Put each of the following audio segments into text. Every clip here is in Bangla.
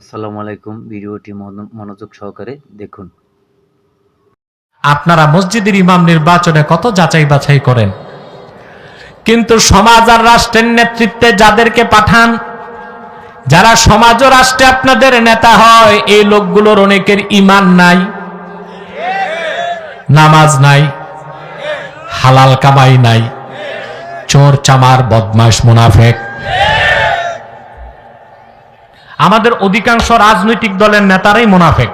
আসসালামু আলাইকুম। ভিডিওটি মনোযোগ সহকারে দেখুন। আপনারা মসজিদের ইমাম নির্বাচনে কত যাচাই বাছাই করেন, কিন্তু সমাজ আর রাষ্ট্রের নেতৃত্বে যাদেরকে পাঠান, যারা সমাজ ও রাষ্ট্রে আপনাদের নেতা হয়, এই লোকগুলোর অনেকের ঈমান নাই, নামাজ নাই, হালাল কামাই নাই, চোর চামার বদমাশ মুনাফেক। আমাদের অধিকাংশ রাজনৈতিক দলের নেতারাই মুনাফেক।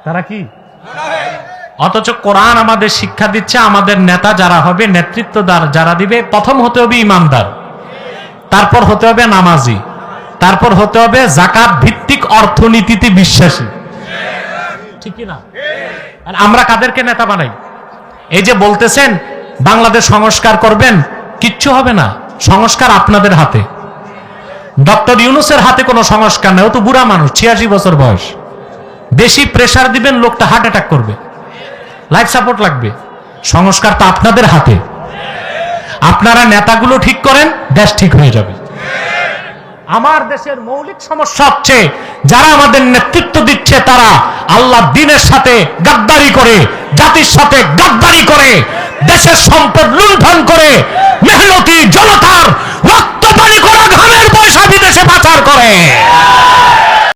তারা কি? অথচ কোরআন আমাদের শিক্ষা দিচ্ছে, আমাদের নেতা যারা হবে, নেতৃত্বদার যারা দিবে, প্রথম হতে হবে ইমানদার, তারপর হতে হবে নামাজি, তারপর হতে হবে যাকাত ভিত্তিক অর্থনীতিতে বিশ্বাসী। ঠিক না? আর আমরা কাদেরকে নেতা বানাই? এই যে বলতেছেন বাংলাদেশ সংস্কার করবেন, কিচ্ছু হবে না। সংস্কার আপনাদের হাতে। ডক্টর ইউনূসের হাতে কোনো সংস্কার নেই। ও তো বুড়া মানুষ, ৮৬ বছর বয়স। বেশি প্রেসার দিবেন, লোকটা হার্ট অ্যাটাক করবে, লাইফ সাপোর্ট লাগবে। সংস্কার তো আপনাদের হাতে। আপনারা নেতাগুলো ঠিক করেন, দেশ ঠিক হয়ে যাবে। আমার দেশের মৌলিক সমস্যা হচ্ছে যারা আমাদের নেতৃত্ব দিচ্ছে তারা আল্লাহ দ্বীনের সাথে গাদ্দারি করে, জাতির সাথে গাদ্দারি করে, দেশের সম্পদ লুণ্ঠন করে,